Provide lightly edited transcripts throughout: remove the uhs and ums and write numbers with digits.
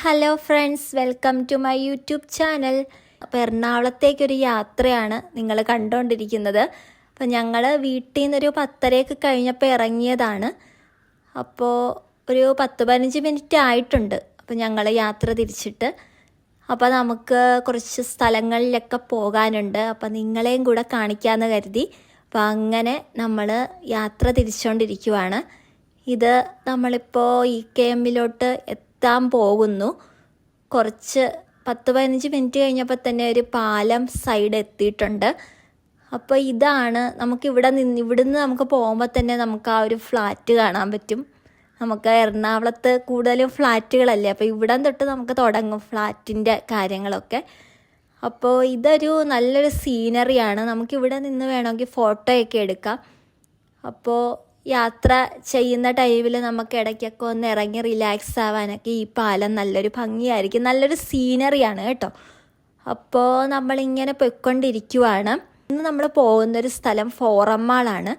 Hello friends, welcome to my YouTube channel. അപ്പോൾ എറണാകുളത്തേക്കൊരു യാത്രയാണ് നിങ്ങൾ കണ്ടുകൊണ്ടിരിക്കുന്നത്. അപ്പോൾ ഞങ്ങൾ വീട്ടിൽ നിന്നൊരു 10:30 കഴിഞ്ഞപ്പോൾ ഇറങ്ങിയതാണ്. അപ്പോൾ ഒരു 10-15 മിനിറ്റ് ആയിട്ടുണ്ട് അപ്പോൾ ഞങ്ങൾ യാത്ര തിരിച്ചിട്ട്. അപ്പോൾ നമുക്ക് കുറച്ച് സ്ഥലങ്ങളിലൊക്കെ പോകാനുണ്ട്. അപ്പോൾ നിങ്ങളെയും കൂടെ കാണിക്കാമെന്ന് കരുതി. അപ്പോൾ അങ്ങനെ നമ്മൾ യാത്ര തിരിച്ചുകൊണ്ടിരിക്കുവാണ്. ഇത് നമ്മളിപ്പോൾ EKM-ലോട്ട് എത്താൻ പോകുന്നു. കുറച്ച് 10-15 മിനിറ്റ് കഴിഞ്ഞപ്പോൾ തന്നെ ഒരു പാലം സൈഡ് എത്തിയിട്ടുണ്ട്. അപ്പോൾ ഇതാണ് ഇവിടുന്ന് നമുക്ക് പോകുമ്പോൾ തന്നെ നമുക്ക് ആ ഒരു ഫ്ലാറ്റ് കാണാൻ പറ്റും. നമുക്ക് എറണാകുളത്ത് കൂടുതലും ഫ്ലാറ്റുകളല്ലേ, അപ്പോൾ ഇവിടം തൊട്ട് നമുക്ക് തുടങ്ങും ഫ്ലാറ്റിൻ്റെ കാര്യങ്ങളൊക്കെ. അപ്പോൾ ഇതൊരു നല്ലൊരു സീനറിയാണ്. നമുക്കിവിടെ നിന്ന് വേണമെങ്കിൽ ഫോട്ടോയൊക്കെ എടുക്കാം. അപ്പോൾ യാത്ര ചെയ്യുന്ന ടൈമിൽ നമുക്ക് ഇടയ്ക്കൊക്കെ ഒന്ന് ഇറങ്ങി റിലാക്സ് ആവാനൊക്കെ ഈ പാലം നല്ലൊരു ഭംഗിയായിരിക്കും. നല്ലൊരു സീനറിയാണ് കേട്ടോ. അപ്പോൾ നമ്മളിങ്ങനെ പൊയ്ക്കൊണ്ടിരിക്കുവാണ്. ഇന്ന് നമ്മൾ പോകുന്നൊരു സ്ഥലം ഫോറം മാളാണ്.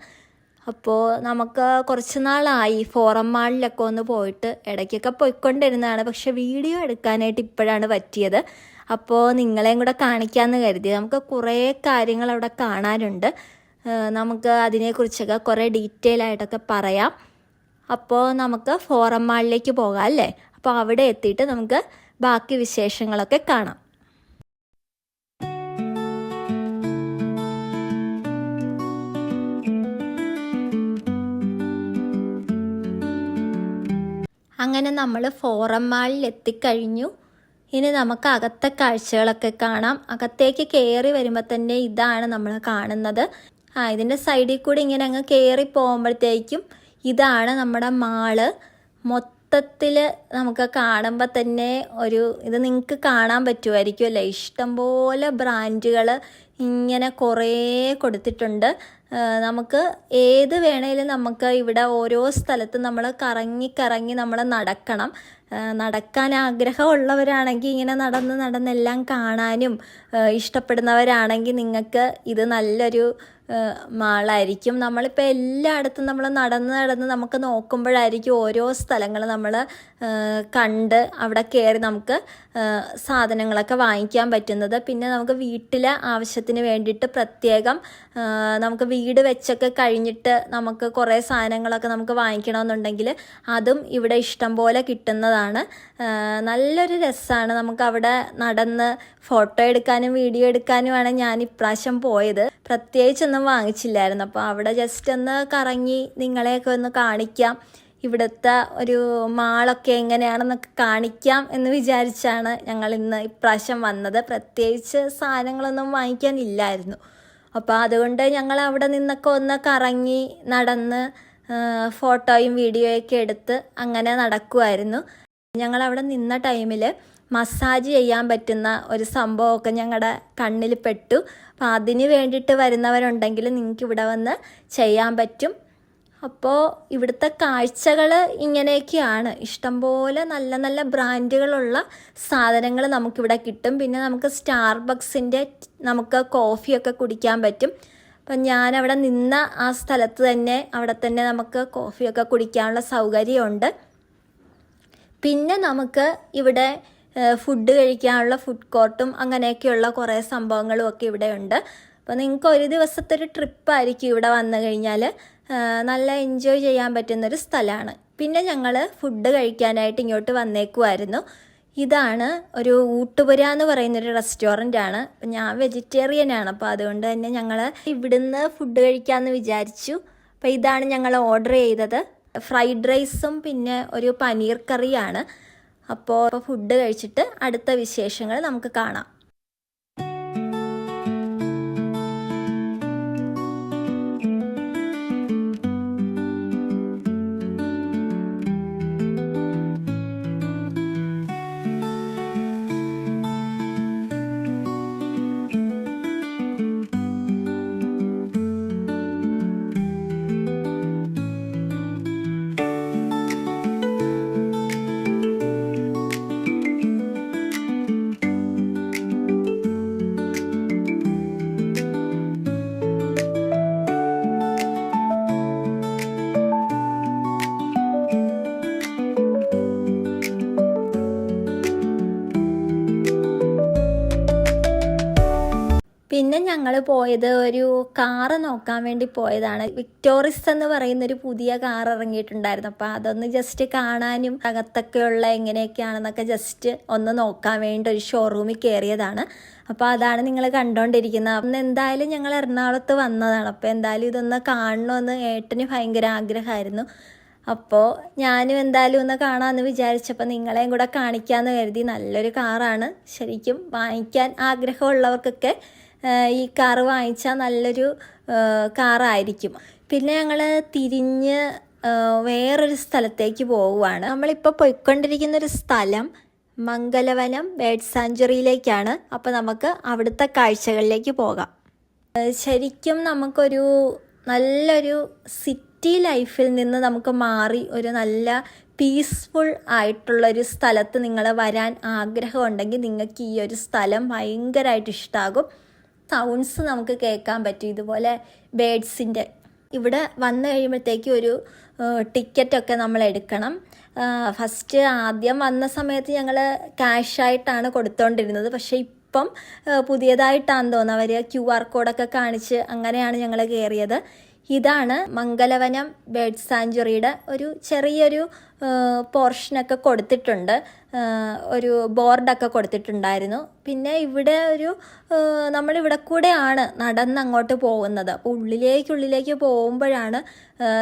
അപ്പോൾ നമുക്ക് കുറച്ച് നാളായി ഫോറം മാളിലൊക്കെ ഒന്ന് പോയിട്ട്, ഇടയ്ക്കൊക്കെ പോയിക്കൊണ്ടിരുന്നതാണ്. പക്ഷെ വീഡിയോ എടുക്കാനായിട്ട് ഇപ്പോഴാണ് പറ്റിയത്. അപ്പോൾ നിങ്ങളെയും കൂടെ കാണിക്കാമെന്ന് കരുതി. നമുക്ക് കുറേ കാര്യങ്ങൾ അവിടെ കാണാനുണ്ട്. നമുക്ക് അതിനെക്കുറിച്ചൊക്കെ കുറേ ഡീറ്റെയിൽ ആയിട്ടൊക്കെ പറയാം. അപ്പോൾ നമുക്ക് ഫോറം മാളിലേക്ക് പോകാം അല്ലേ. അപ്പോൾ അവിടെ എത്തിയിട്ട് നമുക്ക് ബാക്കി വിശേഷങ്ങളൊക്കെ കാണാം. അങ്ങനെ നമ്മൾ ഫോറം മാളിൽ എത്തിക്കഴിഞ്ഞു. ഇനി നമുക്ക് അകത്തെ കാഴ്ചകളൊക്കെ കാണാം. അകത്തേക്ക് കയറി വരുമ്പോൾ തന്നെ ഇതാണ് നമ്മൾ കാണുന്നത്. ഇതിൻ്റെ സൈഡിൽ കൂടി ഇങ്ങനെ അങ്ങ് കയറി പോകുമ്പോഴത്തേക്കും ഇതാണ് നമ്മുടെ മാള്. മൊത്തത്തിൽ നമുക്ക് കാണുമ്പോൾ തന്നെ ഇത് നിങ്ങൾക്ക് കാണാൻ പറ്റുമായിരിക്കും അല്ലേ. ഇഷ്ടംപോലെ ബ്രാൻഡുകൾ ഇങ്ങനെ കുറേ കൊടുത്തിട്ടുണ്ട്. നമുക്ക് ഏത് വേണേലും നമുക്ക് ഇവിടെ ഓരോ സ്ഥലത്തും നമ്മൾ കറങ്ങി നമ്മൾ നടക്കണം. നടക്കാൻ ആഗ്രഹമുള്ളവരാണെങ്കിൽ ഇങ്ങനെ നടന്നെല്ലാം കാണാനും ഇഷ്ടപ്പെടുന്നവരാണെങ്കിൽ നിങ്ങൾക്ക് ഇത് നല്ലൊരു മാളായിരിക്കും. നമ്മളിപ്പോൾ എല്ലായിടത്തും നമ്മൾ നടന്ന് നമുക്ക് നോക്കുമ്പോഴായിരിക്കും ഓരോ സ്ഥലങ്ങൾ നമ്മൾ കണ്ട് അവിടെ കയറി നമുക്ക് സാധനങ്ങളൊക്കെ വാങ്ങിക്കാൻ പറ്റുന്നത്. പിന്നെ നമുക്ക് വീട്ടിലെ ആവശ്യത്തിന് വേണ്ടിയിട്ട് പ്രത്യേകം നമുക്ക് വീട് വെച്ചൊക്കെ കഴിഞ്ഞിട്ട് നമുക്ക് കുറേ സാധനങ്ങളൊക്കെ നമുക്ക് വാങ്ങിക്കണമെന്നുണ്ടെങ്കിൽ അതും ഇവിടെ ഇഷ്ടം പോലെ കിട്ടുന്നതാണ്. നല്ലൊരു രസമാണ്. നമുക്കവിടെ നടന്ന് ഫോട്ടോ എടുക്കാനും വീഡിയോ എടുക്കാനുമാണ് ഞാൻ ഇപ്രാവശ്യം പോയത്. പ്രത്യേകിച്ചൊന്നും വാങ്ങിച്ചില്ലായിരുന്നു. അപ്പോൾ അവിടെ ജസ്റ്റ് ഒന്ന് കറങ്ങി നിങ്ങളെയൊക്കെ ഒന്ന് കാണിക്കാം, ഇവിടുത്തെ ഒരു മാളൊക്കെ എങ്ങനെയാണെന്നൊക്കെ കാണിക്കാം എന്ന് വിചാരിച്ചാണ് ഞങ്ങൾ ഇന്ന് ഇപ്രാവശ്യം വന്നത്. പ്രത്യേകിച്ച് സാധനങ്ങളൊന്നും വാങ്ങിക്കാനില്ലായിരുന്നു. അപ്പോൾ അതുകൊണ്ട് ഞങ്ങൾ അവിടെ നിന്നൊക്കെ ഒന്ന് കറങ്ങി നടന്ന് ഫോട്ടോയും വീഡിയോയൊക്കെ എടുത്ത് അങ്ങനെ നടക്കുമായിരുന്നു. ഞങ്ങളവിടെ നിന്ന ടൈമിൽ മസാജ് ചെയ്യാൻ പറ്റുന്ന ഒരു സംഭവമൊക്കെ ഞങ്ങളുടെ കണ്ണിൽ പെട്ടു. അപ്പോൾ അതിന് വേണ്ടിയിട്ട് വരുന്നവരുണ്ടെങ്കിൽ നിങ്ങൾക്ക് ഇവിടെ വന്ന് ചെയ്യാൻ പറ്റും. അപ്പോൾ ഇവിടുത്തെ കാഴ്ചകൾ ഇങ്ങനെയൊക്കെയാണ്. ഇഷ്ടംപോലെ നല്ല നല്ല ബ്രാൻഡുകളുള്ള സാധനങ്ങൾ നമുക്കിവിടെ കിട്ടും. പിന്നെ നമുക്ക് സ്റ്റാർബക്സിൻ്റെ നമുക്ക് കോഫിയൊക്കെ കുടിക്കാൻ പറ്റും. അപ്പം ഞാനവിടെ നിന്ന ആ സ്ഥലത്ത് തന്നെ അവിടെ തന്നെ നമുക്ക് കോഫിയൊക്കെ കുടിക്കാനുള്ള സൗകര്യമുണ്ട്. പിന്നെ നമുക്ക് ഇവിടെ ഫുഡ് കഴിക്കാനുള്ള ഫുഡ് കോർട്ടും അങ്ങനെയൊക്കെയുള്ള കുറേ സംഭവങ്ങളും ഒക്കെ ഇവിടെ ഉണ്ട്. അപ്പോൾ നിങ്ങൾക്ക് ഒരു ദിവസത്തെ ഒരു ട്രിപ്പായിരിക്കും ഇവിടെ വന്നു കഴിഞ്ഞാൽ നല്ല എൻജോയ് ചെയ്യാൻ പറ്റുന്നൊരു സ്ഥലമാണ്. പിന്നെ ഞങ്ങൾ ഫുഡ് കഴിക്കാനായിട്ട് ഇങ്ങോട്ട് വന്നേക്കുമായിരുന്നു. ഇതാണ് ഒരു ഊട്ടുപുര എന്ന് പറയുന്നൊരു റെസ്റ്റോറൻ്റാണ്. അപ്പം ഞാൻ വെജിറ്റേറിയനാണ്, അപ്പോൾ അതുകൊണ്ട് തന്നെ ഞങ്ങൾ ഇവിടുന്ന് ഫുഡ് കഴിക്കാമെന്ന് വിചാരിച്ചു. അപ്പോൾ ഇതാണ് ഞങ്ങൾ ഓർഡർ ചെയ്തത്. ഫ്രൈഡ് റൈസും പിന്നെ ഒരു പനീർ കറിയാണ്. അപ്പോൾ ഫുഡ് കഴിച്ചിട്ട് അടുത്ത വിശേഷങ്ങൾ നമുക്ക് കാണാം. പിന്നെ ഞങ്ങൾ പോയത് ഒരു കാറ് നോക്കാൻ വേണ്ടി പോയതാണ്. വിക്ടോറിസ് എന്ന് പറയുന്നൊരു പുതിയ കാർ ഇറങ്ങിയിട്ടുണ്ടായിരുന്നു. അപ്പോൾ അതൊന്ന് ജസ്റ്റ് കാണാനും അകത്തൊക്കെയുള്ള എങ്ങനെയൊക്കെയാണെന്നൊക്കെ ജസ്റ്റ് ഒന്ന് നോക്കാൻ വേണ്ടി ഒരു ഷോറൂമിൽ കയറിയതാണ്. അപ്പോൾ അതാണ് നിങ്ങൾ കണ്ടുകൊണ്ടിരിക്കുന്നത്. അന്ന് എന്തായാലും ഞങ്ങൾ എറണാകുളത്ത് വന്നതാണ്. അപ്പോൾ എന്തായാലും ഇതൊന്ന് കാണണമെന്ന് ഏട്ടന് ഭയങ്കര ആഗ്രഹമായിരുന്നു. അപ്പോൾ ഞാനും എന്തായാലും ഒന്ന് കാണാമെന്ന് വിചാരിച്ചപ്പോൾ നിങ്ങളെയും കൂടെ കാണിക്കാമെന്ന് കരുതി. നല്ലൊരു കാറാണ്. ശരിക്കും വാങ്ങിക്കാൻ ആഗ്രഹമുള്ളവർക്കൊക്കെ ഈ കാറ് വാങ്ങിച്ചാൽ നല്ലൊരു കാറായിരിക്കും. പിന്നെ ഞങ്ങൾ തിരിഞ്ഞ് വേറൊരു സ്ഥലത്തേക്ക് പോവുകയാണ്. നമ്മളിപ്പോൾ പോയിക്കൊണ്ടിരിക്കുന്നൊരു സ്ഥലം മംഗലവനം ബേർഡ് സാഞ്ചുറിയിലേക്കാണ്. അപ്പോൾ നമുക്ക് അവിടുത്തെ കാഴ്ചകളിലേക്ക് പോകാം. ശരിക്കും നമുക്കൊരു നല്ലൊരു സിറ്റി ലൈഫിൽ നിന്ന് നമുക്ക് മാറി ഒരു നല്ല പീസ്ഫുൾ ആയിട്ടുള്ളൊരു സ്ഥലത്ത് നിങ്ങൾ വരാൻ ആഗ്രഹമുണ്ടെങ്കിൽ നിങ്ങൾക്ക് ഈ ഒരു സ്ഥലം ഭയങ്കരമായിട്ട് ഇഷ്ടമാകും. സൗണ്ട്സ് നമുക്ക് കേൾക്കാൻ പറ്റും, ഇതുപോലെ ബേഡ്സിൻ്റെ. ഇവിടെ വന്നു കഴിയുമ്പോഴത്തേക്കും ഒരു ടിക്കറ്റൊക്കെ നമ്മൾ എടുക്കണം. ഫസ്റ്റ് ആദ്യം വന്ന സമയത്ത് ഞങ്ങൾ ക്യാഷായിട്ടാണ് കൊടുത്തുകൊണ്ടിരുന്നത്. പക്ഷേ ഇപ്പം പുതിയതായിട്ടാണെന്ന് തോന്നുന്നു അവർ QR കോഡൊക്കെ കാണിച്ച് അങ്ങനെയാണ് ഞങ്ങൾ കയറിയത്. ഇതാണ് മംഗലവനം ബേർഡ് സാഞ്ചുറിയുടെ ഒരു ചെറിയൊരു പോർഷനൊക്കെ കൊടുത്തിട്ടുണ്ട്, ഒരു ബോർഡൊക്കെ കൊടുത്തിട്ടുണ്ടായിരുന്നു. പിന്നെ ഇവിടെ ഒരു നമ്മളിവിടെ കൂടെയാണ് നടന്നങ്ങോട്ട് പോകുന്നത്. അപ്പോൾ ഉള്ളിലേക്ക് പോകുമ്പോഴാണ്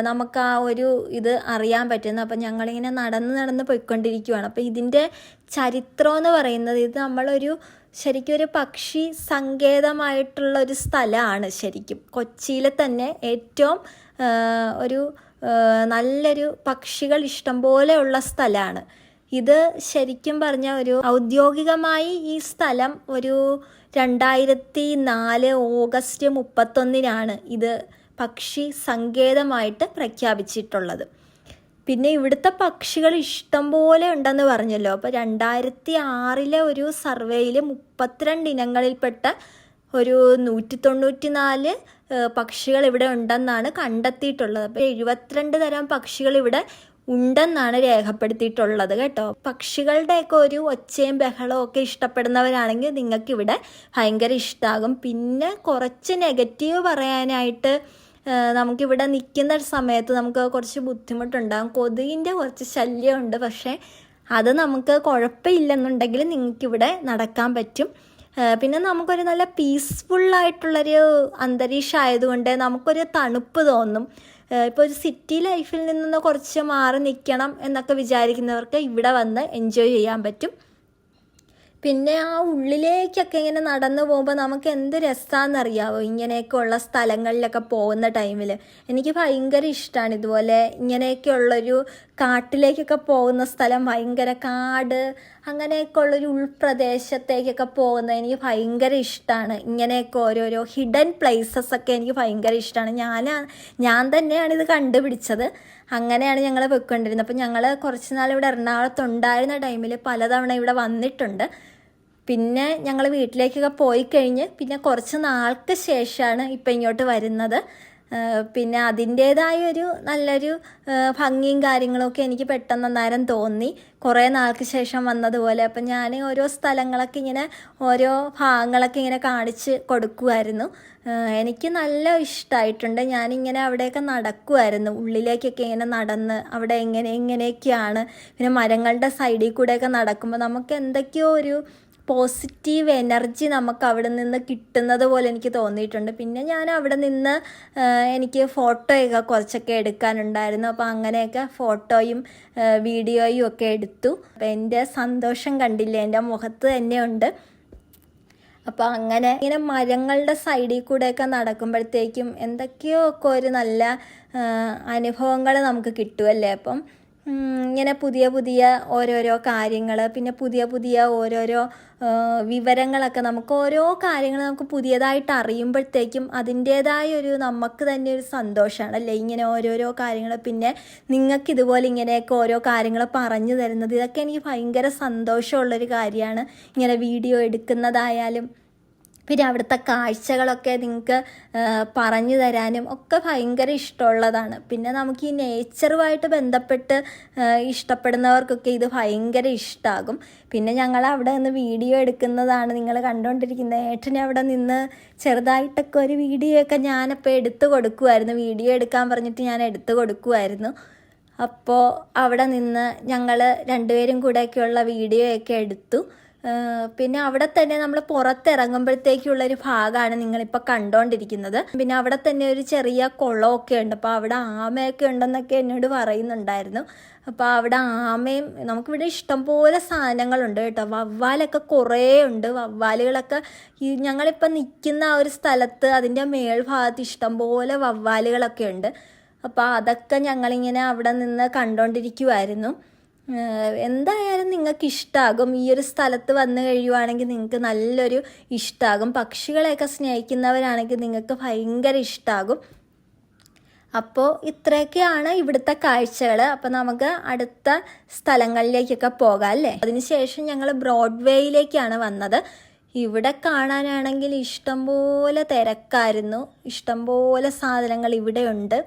നമുക്ക് ആ ഒരു ഇത് അറിയാൻ പറ്റുന്നത്. അപ്പം ഞങ്ങളിങ്ങനെ നടന്ന് പോയിക്കൊണ്ടിരിക്കുകയാണ്. അപ്പോൾ ഇതിൻ്റെ ചരിത്രം എന്ന് പറയുന്നത്, ഇത് നമ്മളൊരു ശരിക്കും ഒരു പക്ഷി സങ്കേതമായിട്ടുള്ള ഒരു സ്ഥലമാണ്. ശരിക്കും കൊച്ചിയിലെ തന്നെ ഏറ്റവും ഒരു നല്ലൊരു പക്ഷികൾ ഇഷ്ടംപോലെ ഉള്ള സ്ഥലമാണ് ഇത്. ശരിക്കും പറഞ്ഞാൽ ഒരു ഔദ്യോഗികമായി ഈ സ്ഥലം ഒരു 2004 ഓഗസ്റ്റ് 31 ഇത് പക്ഷി സങ്കേതമായിട്ട് പ്രഖ്യാപിച്ചിട്ടുള്ളത്. പിന്നെ ഇവിടുത്തെ പക്ഷികൾ ഇഷ്ടംപോലെ ഉണ്ടെന്ന് പറഞ്ഞല്ലോ. അപ്പോൾ 2006 ഒരു സർവേയിൽ 32 ഇനങ്ങളിൽപ്പെട്ട ഒരു 194 പക്ഷികൾ ഇവിടെ ഉണ്ടെന്നാണ് കണ്ടെത്തിയിട്ടുള്ളത്. അപ്പോൾ 72 തരം പക്ഷികൾ ഇവിടെ ഉണ്ടെന്നാണ് രേഖപ്പെടുത്തിയിട്ടുള്ളത് കേട്ടോ. പക്ഷികളുടെയൊക്കെ ഒരു ഒച്ചയും ബഹളവും ഒക്കെ ഇഷ്ടപ്പെടുന്നവരാണെങ്കിൽ നിങ്ങൾക്കിവിടെ ഭയങ്കര ഇഷ്ടമാകും. പിന്നെ കുറച്ച് നെഗറ്റീവ് പറയാനായിട്ട്, നമുക്കിവിടെ നിൽക്കുന്ന സമയത്ത് നമുക്ക് കുറച്ച് ബുദ്ധിമുട്ടുണ്ടാകും. കൊതുകിൻ്റെ കുറച്ച് ശല്യമുണ്ട്. പക്ഷേ അത് നമുക്ക് കുഴപ്പമില്ലെന്നുണ്ടെങ്കിൽ നിങ്ങൾക്കിവിടെ നടക്കാൻ പറ്റും. പിന്നെ നമുക്കൊരു നല്ല പീസ്ഫുള്ളായിട്ടുള്ളൊരു അന്തരീക്ഷം ആയതുകൊണ്ട് നമുക്കൊരു തണുപ്പ് തോന്നും. ഇപ്പോൾ ഒരു സിറ്റി ലൈഫിൽ നിന്ന് കുറച്ച് മാറി നിൽക്കണം എന്നൊക്കെ വിചാരിക്കുന്നവർക്ക് ഇവിടെ വന്ന് എൻജോയ് ചെയ്യാൻ പറ്റും. പിന്നെ ആ ഉള്ളിലേക്കൊക്കെ ഇങ്ങനെ നടന്നു പോകുമ്പോൾ നമുക്ക് എന്ത് രസമാണെന്നറിയാവോ ഇങ്ങനെയൊക്കെ ഉള്ള സ്ഥലങ്ങളിലൊക്കെ പോകുന്ന ടൈമിൽ. എനിക്ക് ഭയങ്കര ഇഷ്ടമാണ് ഇതുപോലെ ഇങ്ങനെയൊക്കെയുള്ളൊരു കാട്ടിലേക്കൊക്കെ പോകുന്ന സ്ഥലം. ഭയങ്കര കാട് അങ്ങനെയൊക്കെ ഉള്ളൊരു ഉൾപ്രദേശത്തേക്കൊക്കെ പോകുന്നത് എനിക്ക് ഭയങ്കര ഇഷ്ടമാണ്. ഇങ്ങനെയൊക്കെ ഓരോരോ ഹിഡൻ പ്ലേസസ് ഒക്കെ എനിക്ക് ഭയങ്കര ഇഷ്ടമാണ്. ഞാൻ തന്നെയാണ് ഇത് കണ്ടുപിടിച്ചത്. അങ്ങനെയാണ് ഞങ്ങൾ പോയിക്കൊണ്ടിരുന്നത്. അപ്പോൾ ഞങ്ങൾ കുറച്ച് നാൾ ഇവിടെ എറണാകുളത്തുണ്ടായിരുന്ന ടൈമിൽ പലതവണ ഇവിടെ വന്നിട്ടുണ്ട്. പിന്നെ ഞങ്ങൾ വീട്ടിലേക്കൊക്കെ പോയി കഴിഞ്ഞ് പിന്നെ കുറച്ച് നാൾക്ക് ശേഷമാണ് ഇപ്പം ഇങ്ങോട്ട് വരുന്നത്. പിന്നെ അതിൻ്റേതായൊരു നല്ലൊരു ഭംഗിയും കാര്യങ്ങളൊക്കെ എനിക്ക് പെട്ടെന്ന് നേരം തോന്നി, കുറേ നാൾക്ക് ശേഷം വന്നതുപോലെ. അപ്പം ഞാൻ ഓരോ സ്ഥലങ്ങളൊക്കെ ഇങ്ങനെ ഓരോ ഭാഗങ്ങളൊക്കെ ഇങ്ങനെ കാണിച്ച് കൊടുക്കുമായിരുന്നു. എനിക്ക് നല്ല ഇഷ്ടമായിട്ടുണ്ട്. ഞാനിങ്ങനെ അവിടെയൊക്കെ നടക്കുമായിരുന്നു, ഉള്ളിലേക്കൊക്കെ ഇങ്ങനെ നടന്ന് അവിടെ എങ്ങനെയൊക്കെയാണ്. പിന്നെ മരങ്ങളുടെ സൈഡിൽ കൂടെയൊക്കെ നടക്കുമ്പോൾ നമുക്ക് എന്തൊക്കെയോ ഒരു പോസിറ്റീവ് എനർജി നമുക്ക് അവിടെ നിന്ന് കിട്ടുന്നത് പോലെ എനിക്ക് തോന്നിയിട്ടുണ്ട്. പിന്നെ ഞാൻ അവിടെ നിന്ന് എനിക്ക് ഫോട്ടോയൊക്കെ കുറച്ചൊക്കെ എടുക്കാനുണ്ടായിരുന്നു. അപ്പോൾ അങ്ങനെയൊക്കെ ഫോട്ടോയും വീഡിയോയും ഒക്കെ എടുത്തു. അപ്പോൾ എൻ്റെ സന്തോഷം കണ്ടില്ലേ, എൻ്റെ മുഖത്ത് തന്നെ ഉണ്ട്. അപ്പോൾ അങ്ങനെ ഇങ്ങനെ മരങ്ങളുടെ സൈഡിൽ കൂടെയൊക്കെ നടക്കുമ്പോഴത്തേക്കും എന്തൊക്കെയോ ഒക്കെ ഒരു നല്ല അനുഭവങ്ങൾ നമുക്ക് കിട്ടുമല്ലേ. അപ്പം ഇങ്ങനെ പുതിയ ഓരോരോ കാര്യങ്ങൾ, പിന്നെ പുതിയ ഓരോരോ വിവരങ്ങളൊക്കെ നമുക്ക് ഓരോ കാര്യങ്ങൾ നമുക്ക് പുതിയതായിട്ട് അറിയുമ്പോഴത്തേക്കും അതിൻ്റേതായ ഒരു നമുക്ക് തന്നെ ഒരു സന്തോഷമാണ് അല്ലേ, ഇങ്ങനെ ഓരോരോ കാര്യങ്ങൾ. പിന്നെ നിങ്ങൾക്ക് ഇതുപോലെ ഇങ്ങനെയൊക്കെ ഓരോ കാര്യങ്ങൾ പറഞ്ഞു തരുന്നത്, ഇതൊക്കെ എനിക്ക് ഭയങ്കര സന്തോഷമുള്ളൊരു കാര്യമാണ്. ഇങ്ങനെ വീഡിയോ എടുക്കുന്നതായാലും പിന്നെ അവിടുത്തെ കാഴ്ചകളൊക്കെ നിങ്ങൾക്ക് പറഞ്ഞു തരാനും ഒക്കെ ഭയങ്കര ഇഷ്ടമുള്ളതാണ്. പിന്നെ നമുക്ക് ഈ നേച്ചറുമായിട്ട് ബന്ധപ്പെട്ട് ഇഷ്ടപ്പെടുന്നവർക്കൊക്കെ ഇത് ഭയങ്കര ഇഷ്ടമാകും. പിന്നെ ഞങ്ങൾ അവിടെ നിന്ന് വീഡിയോ എടുക്കുന്നതാണ് നിങ്ങൾ കണ്ടുകൊണ്ടിരിക്കുന്നത്. ഏട്ടനെ അവിടെ നിന്ന് ചെറുതായിട്ടൊക്കെ ഒരു വീഡിയോ ഒക്കെ ഞാനപ്പോൾ എടുത്തു കൊടുക്കുമായിരുന്നു. വീഡിയോ എടുക്കാൻ പറഞ്ഞിട്ട് ഞാൻ എടുത്തു കൊടുക്കുമായിരുന്നു. അപ്പോൾ അവിടെ നിന്ന് ഞങ്ങൾ രണ്ടുപേരും കൂടെയൊക്കെയുള്ള വീഡിയോ ഒക്കെ എടുത്തു. പിന്നെ അവിടെ തന്നെ നമ്മൾ പുറത്തിറങ്ങുമ്പോഴത്തേക്കുള്ളൊരു ഭാഗമാണ് നിങ്ങളിപ്പോൾ കണ്ടുകൊണ്ടിരിക്കുന്നത്. പിന്നെ അവിടെ തന്നെ ഒരു ചെറിയ കുളമൊക്കെ ഉണ്ട്. അപ്പോൾ അവിടെ ആമയൊക്കെ ഉണ്ടെന്നൊക്കെ എന്നോട് പറയുന്നുണ്ടായിരുന്നു. അപ്പോൾ അവിടെ ആമയും നമുക്കിവിടെ ഇഷ്ടംപോലെ സാധനങ്ങളുണ്ട് കേട്ടോ. വവ്വാലൊക്കെ കുറേ ഉണ്ട്. വവ്വാലുകളൊക്കെ ഈ ഞങ്ങളിപ്പോൾ നിൽക്കുന്ന ആ ഒരു സ്ഥലത്ത് അതിൻ്റെ മേൽഭാഗത്ത് ഇഷ്ടംപോലെ വവ്വാലുകളൊക്കെ ഉണ്ട്. അപ്പോൾ അതൊക്കെ ഞങ്ങളിങ്ങനെ അവിടെ നിന്ന് കണ്ടുകൊണ്ടിരിക്കുമായിരുന്നു. എന്തായാലും നിങ്ങൾക്ക് ഇഷ്ടമാകും. ഈ ഒരു സ്ഥലത്ത് വന്നു കഴിയുവാണെങ്കിൽ നിങ്ങൾക്ക് നല്ലൊരു ഇഷ്ടമാകും. പക്ഷികളെയൊക്കെ സ്നേഹിക്കുന്നവരാണെങ്കിൽ നിങ്ങൾക്ക് ഭയങ്കര ഇഷ്ടമാകും. അപ്പോൾ ഇത്രയൊക്കെയാണ് ഇവിടുത്തെ കാഴ്ചകൾ. അപ്പോൾ നമുക്ക് അടുത്ത സ്ഥലങ്ങളിലേക്കൊക്കെ പോകാം അല്ലേ. അതിനുശേഷം ഞങ്ങൾ ബ്രോഡ്വേയിലേക്കാണ് വന്നത്. ഇവിടെ കാണാനാണെങ്കിൽ ഇഷ്ടംപോലെ തിരക്കായിരുന്നു. ഇഷ്ടംപോലെ സാധനങ്ങൾ ഇവിടെയുണ്ട്.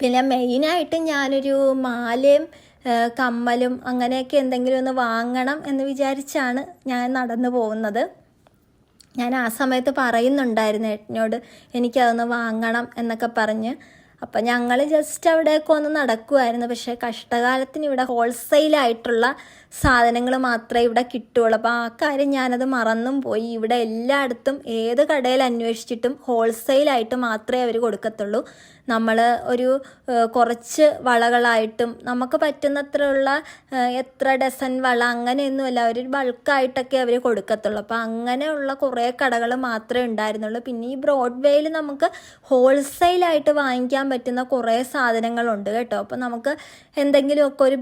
പിന്നെ മെയിനായിട്ട് ഞാനൊരു മാലയും കമ്മലും അങ്ങനെയൊക്കെ എന്തെങ്കിലും ഒന്ന് വാങ്ങണം എന്ന് വിചാരിച്ചാണ് ഞാൻ നടന്നു പോകുന്നത്. ഞാൻ ആ സമയത്ത് പറയുന്നുണ്ടായിരുന്നു ഏട്ടനോട് എനിക്കതൊന്ന് വാങ്ങണം എന്നൊക്കെ പറഞ്ഞ്. അപ്പം ഞങ്ങൾ ജസ്റ്റ് അവിടെയൊക്കെ ഒന്ന് നടക്കുമായിരുന്നു. പക്ഷേ കഷ്ടകാലത്തിന് ഇവിടെ ഹോൾസെയിലായിട്ടുള്ള സാധനങ്ങൾ മാത്രമേ ഇവിടെ കിട്ടുകയുള്ളൂ. അപ്പോൾ ആ കാര്യം ഞാനത് മറന്നും പോയി. ഇവിടെ എല്ലായിടത്തും ഏത് കടയിൽ അന്വേഷിച്ചിട്ടും ഹോൾസെയിലായിട്ട് മാത്രമേ അവർ കൊടുക്കത്തുള്ളൂ. നമ്മൾ ഒരു കുറച്ച് വളകളായിട്ടും നമുക്ക് പറ്റുന്നത്രയുള്ള എത്ര ഡസൻ വള അങ്ങനെയൊന്നുമല്ല, അവർ ബൾക്കായിട്ടൊക്കെ അവർ കൊടുക്കത്തുള്ളൂ. അപ്പോൾ അങ്ങനെയുള്ള കുറേ കടകൾ മാത്രമേ ഉണ്ടായിരുന്നുള്ളൂ. പിന്നെ ഈ ബ്രോഡ്വേയിൽ നമുക്ക് ഹോൾസെയിലായിട്ട് വാങ്ങിക്കാൻ പറ്റുന്ന കുറേ സാധനങ്ങളുണ്ട് കേട്ടോ. അപ്പോൾ നമുക്ക് എന്തെങ്കിലുമൊക്കെ ഒരു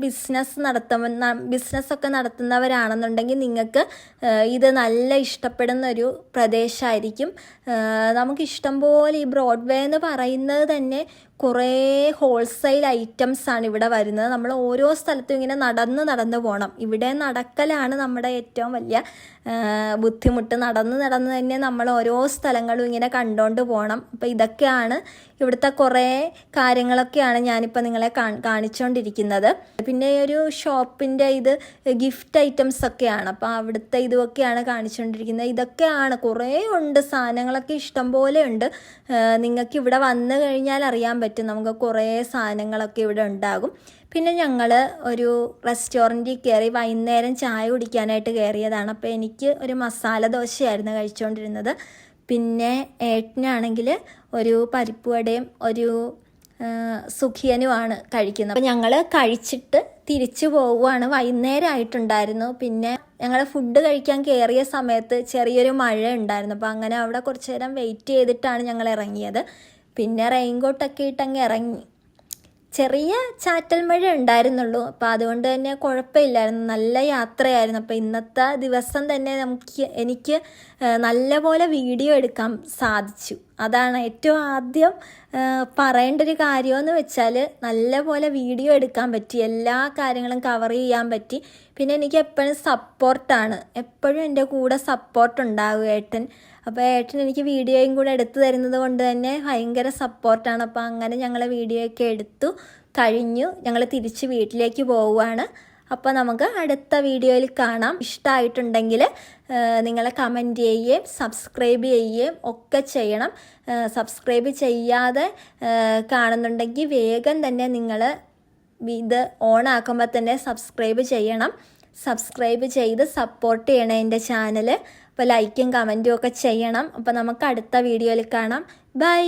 ബിസിനസ്സൊക്കെ നടത്തുന്നവരാണെന്നുണ്ടെങ്കിൽ നിങ്ങൾക്ക് ഇത് നല്ല ഇഷ്ടപ്പെടുന്ന ഒരു പ്രദേശമായിരിക്കും. നമുക്ക് ഇഷ്ടംപോലെ ഈ ബ്രോഡ്വേ എന്ന് പറയുന്നത് തന്നെ കുറേ ഹോൾസെയിൽ ഐറ്റംസാണ് ഇവിടെ വരുന്നത്. നമ്മൾ ഓരോ സ്ഥലത്തും ഇങ്ങനെ നടന്ന് പോകണം. ഇവിടെ നടക്കലാണ് നമ്മുടെ ഏറ്റവും വലിയ ബുദ്ധിമുട്ട്. നടന്ന് തന്നെ നമ്മൾ ഓരോ സ്ഥലങ്ങളും ഇങ്ങനെ കണ്ടുകൊണ്ട് പോകണം. അപ്പോൾ ഇതൊക്കെയാണ് ഇവിടുത്തെ കുറേ കാര്യങ്ങളൊക്കെയാണ് ഞാനിപ്പോൾ നിങ്ങളെ കാണിച്ചുകൊണ്ടിരിക്കുന്നത്. പിന്നെ ഒരു ഷോപ്പിൻ്റെ ഇത് ഗിഫ്റ്റ് ഐറ്റംസ് ഒക്കെയാണ്. അപ്പോൾ അവിടുത്തെ ഇതൊക്കെയാണ് കാണിച്ചുകൊണ്ടിരിക്കുന്നത്. ഇതൊക്കെയാണ് കുറേ ഉണ്ട്, സാധനങ്ങളൊക്കെ ഇഷ്ടംപോലെ ഉണ്ട്. നിങ്ങൾക്ക് ഇവിടെ വന്നു കഴിഞ്ഞാൽ അറിയാൻ പറ്റും, നമുക്ക് കുറേ സാധനങ്ങളൊക്കെ ഇവിടെ ഉണ്ടാകും. പിന്നെ ഞങ്ങൾ ഒരു റെസ്റ്റോറൻറ്റിൽ കയറി വൈകുന്നേരം ചായ കുടിക്കാനായിട്ട് കയറിയതാണ്. അപ്പോൾ എനിക്ക് ഒരു മസാല ദോശയായിരുന്നു കഴിച്ചുകൊണ്ടിരുന്നത്. പിന്നെ ഏട്ടനാണെങ്കിൽ ഒരു പരിപ്പ് വടയും ഒരു സുഖിയനുമാണ് കഴിക്കുന്നത്. അപ്പോൾ ഞങ്ങൾ കഴിച്ചിട്ട് തിരിച്ചു പോവുകയാണ്. വൈകുന്നേരം ആയിട്ടുണ്ടായിരുന്നു. പിന്നെ ഞങ്ങൾ ഫുഡ് കഴിക്കാൻ കയറിയ സമയത്ത് ചെറിയൊരു മഴ ഉണ്ടായിരുന്നു. അപ്പോൾ അങ്ങനെ അവിടെ കുറച്ച് നേരം വെയിറ്റ് ചെയ്തിട്ടാണ് ഞങ്ങൾ ഇറങ്ങിയത്. പിന്നെ റെയിൻകോട്ടൊക്കെ ഇട്ടങ്ങ് ഇറങ്ങി. ചെറിയ ചാറ്റൽ മഴ ഉണ്ടായിരുന്നുള്ളൂ. അപ്പോൾ അതുകൊണ്ട് തന്നെ കുഴപ്പമില്ലായിരുന്നു, നല്ല യാത്രയായിരുന്നു. അപ്പോൾ ഇന്നത്തെ ദിവസം തന്നെ എനിക്ക് നല്ലപോലെ വീഡിയോ എടുക്കാൻ സാധിച്ചു. അതാണ് ഏറ്റവും ആദ്യം പറയേണ്ട ഒരു കാര്യമെന്ന് വെച്ചാൽ നല്ലപോലെ വീഡിയോ എടുക്കാൻ പറ്റി, എല്ലാ കാര്യങ്ങളും കവർ ചെയ്യാൻ പറ്റി. പിന്നെ എനിക്ക് എപ്പോഴും സപ്പോർട്ടാണ്, എപ്പോഴും എൻ്റെ കൂടെ സപ്പോർട്ട് ഉണ്ടാകും ഏട്ടൻ. അപ്പോൾ ഏട്ടൻ എനിക്ക് വീഡിയോയും കൂടെ എടുത്തു തരുന്നത് കൊണ്ട് തന്നെ ഭയങ്കര സപ്പോർട്ടാണ്. അപ്പോൾ അങ്ങനെ ഞങ്ങൾ വീഡിയോയൊക്കെ എടുത്തു കഴിഞ്ഞു. ഞങ്ങൾ തിരിച്ച് വീട്ടിലേക്ക് പോവുകയാണ്. അപ്പോൾ നമുക്ക് അടുത്ത വീഡിയോയിൽ കാണാം. ഇഷ്ടമായിട്ടുണ്ടെങ്കിൽ നിങ്ങൾ കമൻറ്റ് ചെയ്യുകയും സബ്സ്ക്രൈബ് ചെയ്യുകയും ഒക്കെ ചെയ്യണം. സബ്സ്ക്രൈബ് ചെയ്യാതെ കാണുന്നുണ്ടെങ്കിൽ വേഗം തന്നെ നിങ്ങൾ ഇത് ഓണാക്കുമ്പോൾ തന്നെ സബ്സ്ക്രൈബ് ചെയ്യണം. സബ്സ്ക്രൈബ് ചെയ്ത് സപ്പോർട്ട് ചെയ്യണം എൻ്റെ ചാനൽ. അപ്പോൾ ലൈക്കും കമൻറ്റും ഒക്കെ ചെയ്യണം. അപ്പോൾ നമുക്ക് അടുത്ത വീഡിയോയിൽ കാണാം. ബൈ.